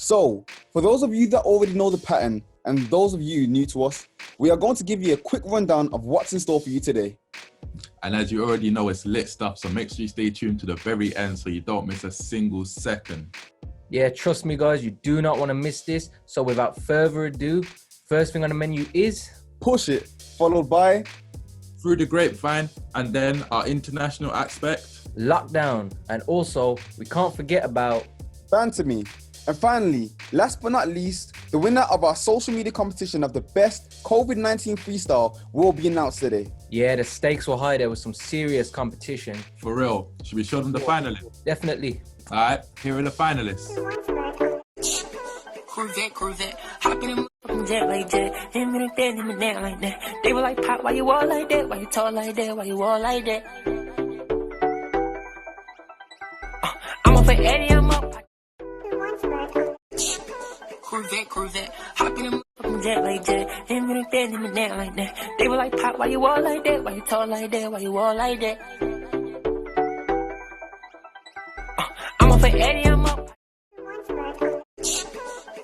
So, for those of you that already know the pattern, and those of you new to us, we are going to give you a quick rundown of what's in store for you today. And as you already know, it's lit stuff, so make sure you stay tuned to the very end so you don't miss a single second. Yeah, trust me guys, you do not want to miss this. So without further ado, first thing on the menu is... Push It, followed by... Through the Grapevine, and then our international aspect... Lockdown. And also, we can't forget about... Banter Me. And finally, last but not least, the winner of our social media competition of the best COVID-19 freestyle will be announced today. Yeah, the stakes were high. There was some serious competition. For real. Should we show them the finalists? Definitely. All right, here are the finalists. Corvette, hop in a jet like jet. Him in a bed, him in that like that. They were like, Pop, why you all like that? Why you tall like that? Why you all like that? I'm up for Eddie, I'm up. Corvette, hop in a jet like jet. Him in a bed, him in that like that. They were like, Pop, why you all like that? Why you tall like that? Why you all like that? I'm up for Eddie, I'm up.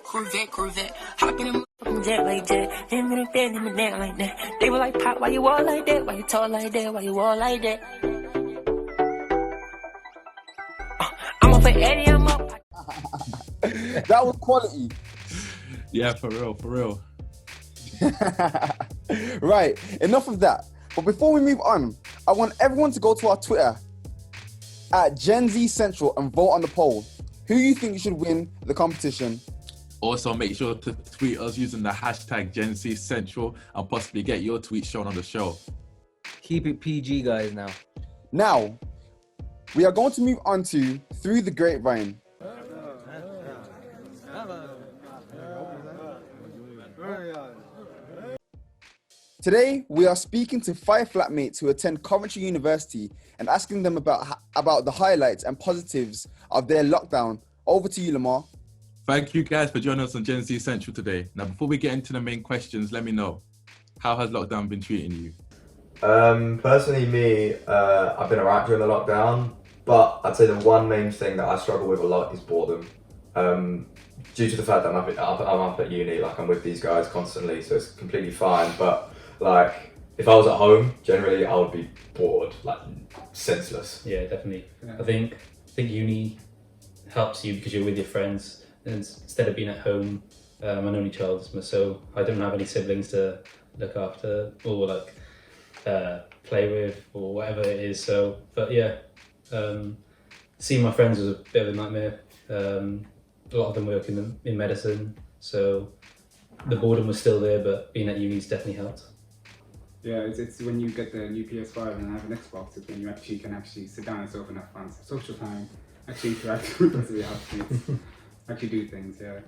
Corvette, hop in a jet like jet. Him in a bed, him in that like that. They were like, Pop, why you all like that? Why you tall like that? Why you all like that? I'm up for Eddie, I'm up. That was quality. Yeah, for real. Right, enough of that. But before we move on, I want everyone to go to our Twitter at Gen Z Central and vote on the poll. Who you think should win the competition? Also, make sure to tweet us using the hashtag Gen Z Central and possibly get your tweet shown on the show. Keep it PG, guys, now. Now, we are going to move on to Through the Grapevine. Today, we are speaking to 5 flatmates who attend Coventry University and asking them about the highlights and positives of their lockdown. Over to you, Lamar. Thank you guys for joining us on Gen Z Central today. Now, before we get into the main questions, let me know, how has lockdown been treating you? Personally, me, I've been alright during the lockdown, but I'd say the one main thing that I struggle with a lot is boredom. Due to the fact that I'm up at uni, like I'm with these guys constantly, so it's completely fine. But like, if I was at home, generally I would be bored, like senseless. Yeah, definitely. I think uni helps you because you're with your friends, and instead of being at home, I'm an only child, so I don't have any siblings to look after or like play with or whatever it is. So, but yeah, seeing my friends was a bit of a nightmare. A lot of them work in medicine, so the boredom was still there, but being at uni's definitely helped. Yeah, it's when you get the new PS5 and have an Xbox, it's when you can sit down and have fun, social time, actually interact with the housemates, actually do things, yeah.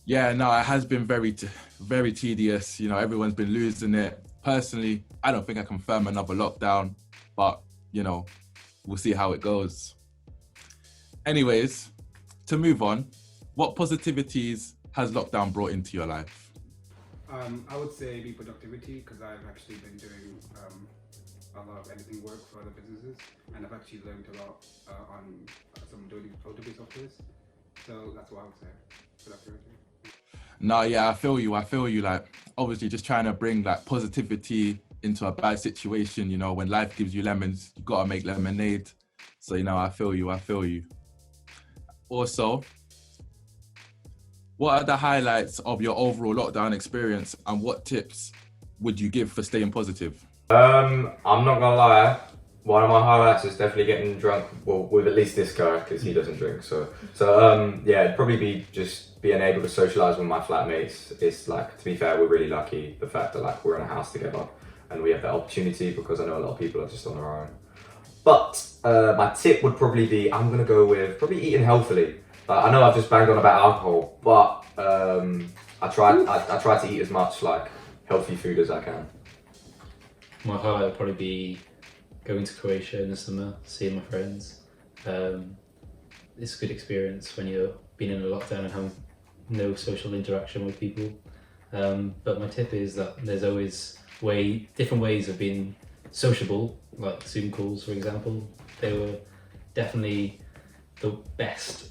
Yeah, no, it has been very tedious. You know, everyone's been losing it. Personally, I don't think I can firm another lockdown, but, you know, we'll see how it goes. Anyways, to move on, what positivities has lockdown brought into your life? I would say the productivity, because I've actually been doing a lot of editing work for other businesses, and I've actually learned a lot on some doing photography softwares. So that's what I would say, productivity. No, yeah, I feel you. Like, obviously, just trying to bring like positivity into a bad situation. You know, when life gives you lemons, you gotta make lemonade. So, you know, I feel you. Also, what are the highlights of your overall lockdown experience, and what tips would you give for staying positive? I'm not gonna lie, one of my highlights is definitely getting drunk, well, with at least this guy, because he doesn't drink, so yeah, it'd probably be just being able to socialise with my flatmates. It's like, to be fair, we're really lucky, the fact that like we're in a house together, and we have that opportunity, because I know a lot of people are just on their own. But my tip would probably be, I'm gonna go with probably eating healthily. I know I've just banged on about alcohol, but I try to eat as much like healthy food as I can. My highlight would probably be going to Croatia in the summer, seeing my friends. It's a good experience when you're being in a lockdown and having no social interaction with people. But my tip is that there's always different ways of being sociable, like Zoom calls, for example. They were definitely the best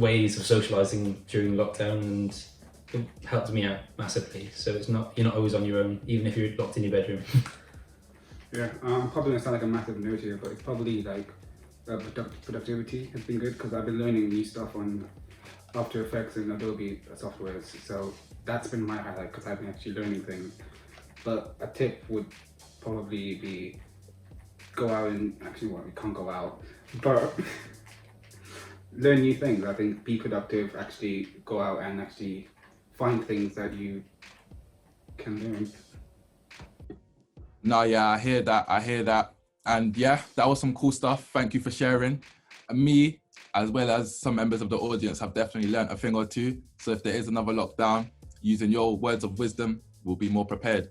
ways of socializing during lockdown, and it helped me out massively. So you're not always on your own, even if you're locked in your bedroom. Yeah, I'm probably gonna sound like a massive nerd here, but it's probably like productivity has been good because I've been learning new stuff on After Effects and Adobe softwares. So that's been my highlight because I've been actually learning things. But a tip would probably be go out and we can't go out, but learn new things. I think be productive, actually go out and actually find things that you can learn. No, yeah, I hear that. And yeah, that was some cool stuff. Thank you for sharing. And me, as well as some members of the audience, have definitely learned a thing or two. So if there is another lockdown, using your words of wisdom, we'll be more prepared.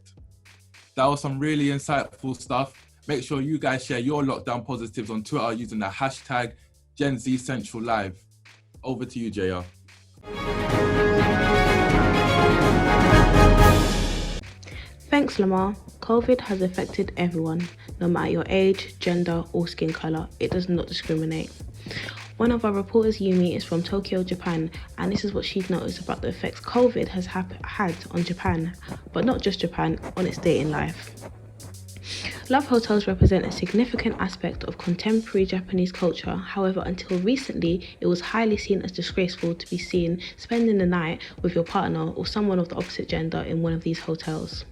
That was some really insightful stuff. Make sure you guys share your lockdown positives on Twitter using the hashtag Gen Z Central Live. Over to you, JR. Thanks, Lamar. COVID has affected everyone, no matter your age, gender, or skin color. It does not discriminate. One of our reporters, Yumi, is from Tokyo, Japan, and this is what she's noticed about the effects COVID has had on Japan, but not just Japan, on its dating life. Love hotels represent a significant aspect of contemporary Japanese culture. However, until recently, it was highly seen as disgraceful to be seen spending the night with your partner or someone of the opposite gender in one of these hotels.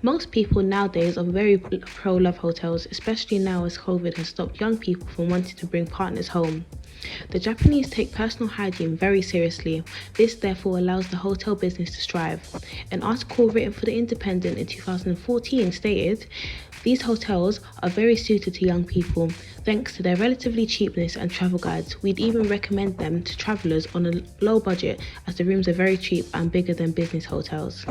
Most people nowadays are very pro-love hotels, especially now as COVID has stopped young people from wanting to bring partners home. The Japanese take personal hygiene very seriously. This therefore allows the hotel business to strive. An article written for The Independent in 2014 stated, "These hotels are very suited to young people. Thanks to their relatively cheapness and travel guides, we'd even recommend them to travelers on a low budget as the rooms are very cheap and bigger than business hotels."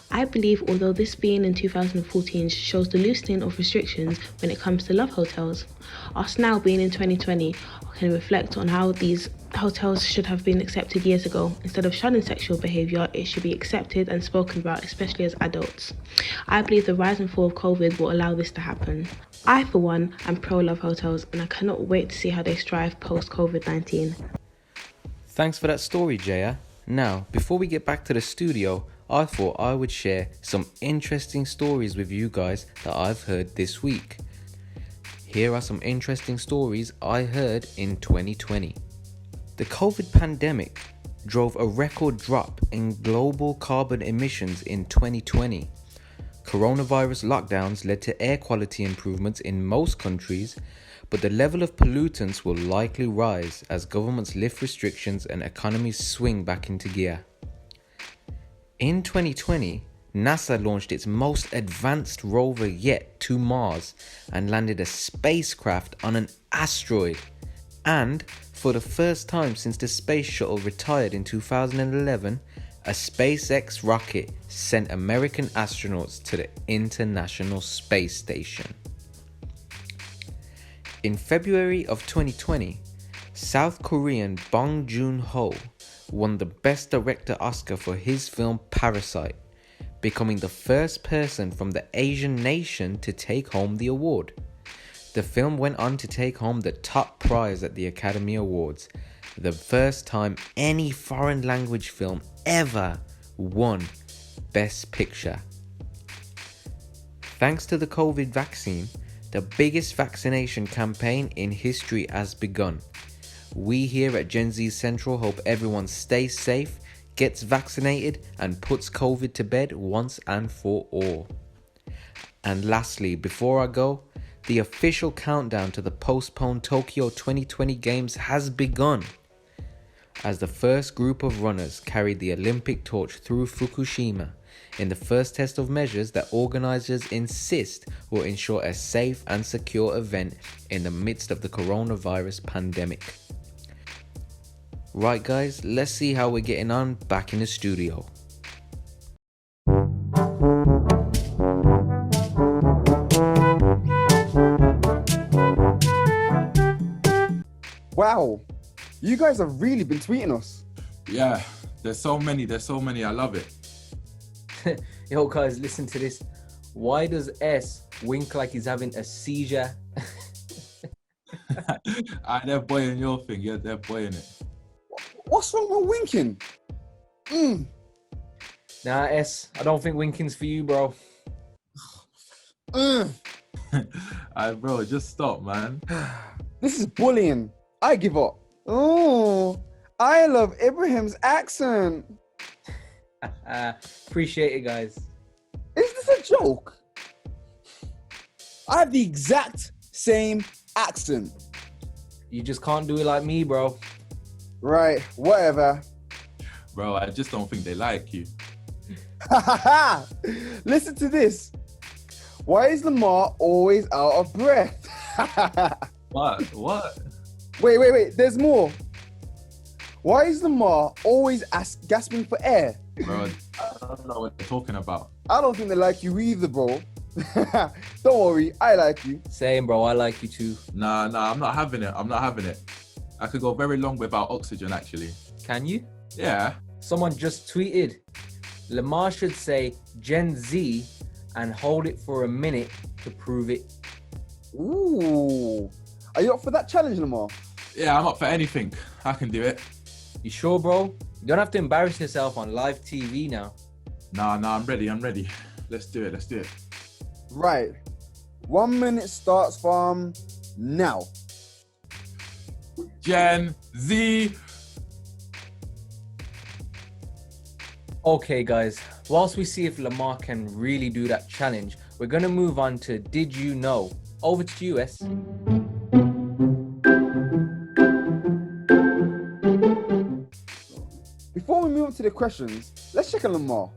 I believe although this being in 2014 shows the loosening of restrictions when it comes to love hotels, us now being in 2020 can reflect on how these hotels should have been accepted years ago. Instead of shunning sexual behaviour, it should be accepted and spoken about, especially as adults. I believe the rise and fall of COVID will allow this to happen. I, for one, am pro-love hotels, and I cannot wait to see how they strive post-COVID-19. Thanks for that story, Jaya. Now, before we get back to the studio, I thought I would share some interesting stories with you guys that I've heard this week. Here are some interesting stories I heard in 2020. The COVID pandemic drove a record drop in global carbon emissions in 2020. Coronavirus lockdowns led to air quality improvements in most countries, but the level of pollutants will likely rise as governments lift restrictions and economies swing back into gear. In 2020, NASA launched its most advanced rover yet to Mars and landed a spacecraft on an asteroid. And for the first time since the space shuttle retired in 2011, a SpaceX rocket sent American astronauts to the International Space Station. In February of 2020, South Korean Bong Joon-ho won the Best Director Oscar for his film Parasite, becoming the first person from the Asian nation to take home the award. The film went on to take home the top prize at the Academy Awards, the first time any foreign language film ever won Best Picture. Thanks to the COVID vaccine, the biggest vaccination campaign in history has begun. We here at Gen Z Central hope everyone stays safe, gets vaccinated, and puts COVID to bed once and for all. And lastly, before I go, the official countdown to the postponed Tokyo 2020 Games has begun, as the first group of runners carried the Olympic torch through Fukushima in the first test of measures that organizers insist will ensure a safe and secure event in the midst of the coronavirus pandemic. Right guys, let's see how we're getting on back in the studio. Wow, you guys have really been tweeting us. Yeah, there's so many. I love it. Yo guys, listen to this. Why does S wink like he's having a seizure? They're boying your thing. Yeah, they're boying it. What's wrong with winking? Nah, S, I don't think winking's for you, bro. Bro, just stop, man. This is bullying. I give up. Oh, I love Ibrahim's accent. Appreciate it, guys. Is this a joke? I have the exact same accent. You just can't do it like me, bro. Right, whatever. Bro, I just don't think they like you. Listen to this. Why is Lamar always out of breath? What? Wait. There's more. Why is Lamar always gasping for air? Bro, I don't know what they're talking about. I don't think they like you either, bro. Don't worry, I like you. Same, bro. I like you too. Nah, I'm not having it. I could go very long without oxygen, actually. Can you? Yeah. Someone just tweeted, Lamar should say Gen Z and hold it for a minute to prove it. Ooh. Are you up for that challenge, Lamar? Yeah, I'm up for anything. I can do it. You sure, bro? You don't have to embarrass yourself on live TV now. Nah, I'm ready. Let's do it. Right. 1 minute starts from now. Gen Z. Okay, guys. Whilst we see if Lamar can really do that challenge, we're going to move on to Did You Know? Over to you, S. Before we move on to the questions, let's check on Lamar.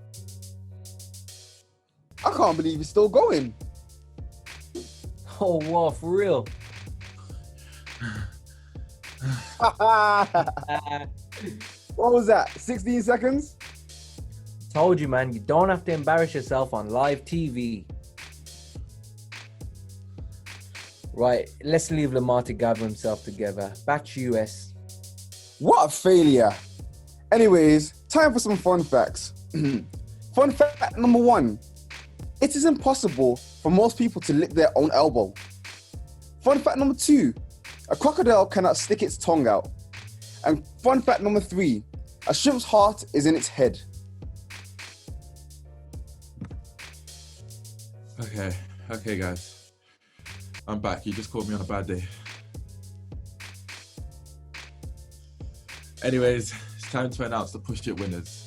I can't believe he's still going. Oh, wow, for real? What was that? 16 seconds? Told you, man. You don't have to embarrass yourself on live TV. Right, let's leave Lamar to gather himself together. Back to you, S. What a failure. Anyways, time for some fun facts. Fun fact number 1. It is impossible for most people to lick their own elbow. Fun fact number 2. A crocodile cannot stick its tongue out. And fun fact number 3. A shrimp's heart is in its head. Okay, guys. I'm back. You just caught me on a bad day. Anyways, it's time to announce the Push It winners.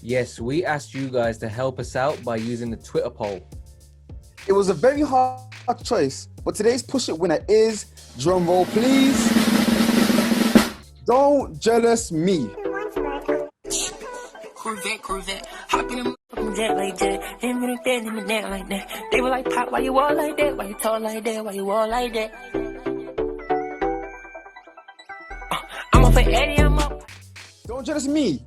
Yes, we asked you guys to help us out by using the Twitter poll. It was a very hard choice, but today's Push It winner is, drumroll please, Don't Jealous Me. Corvette. Hop in a jet like that. Him in the bed, him in that like that. They were like, Pop, why you all like that? Why you tall like that? Why you all like that? I'm up for Eddie, I'm up. Don't Jealous Me.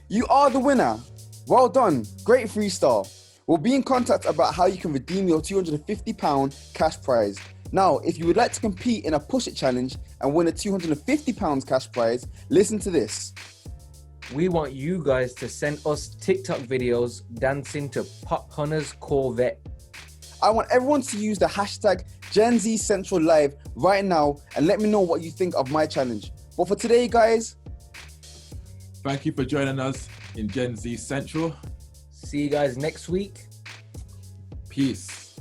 You are the winner. Well done. Great freestyle. We'll be in contact about how you can redeem your £250 cash prize. Now, if you would like to compete in a Push It challenge and win a £250 cash prize, listen to this. We want you guys to send us TikTok videos dancing to Pop Hunter's Corvette. I want everyone to use the hashtag Gen Z Central Live right now and let me know what you think of my challenge. But for today, guys, Thank you for joining us in Gen Z Central. See you guys next week. Peace.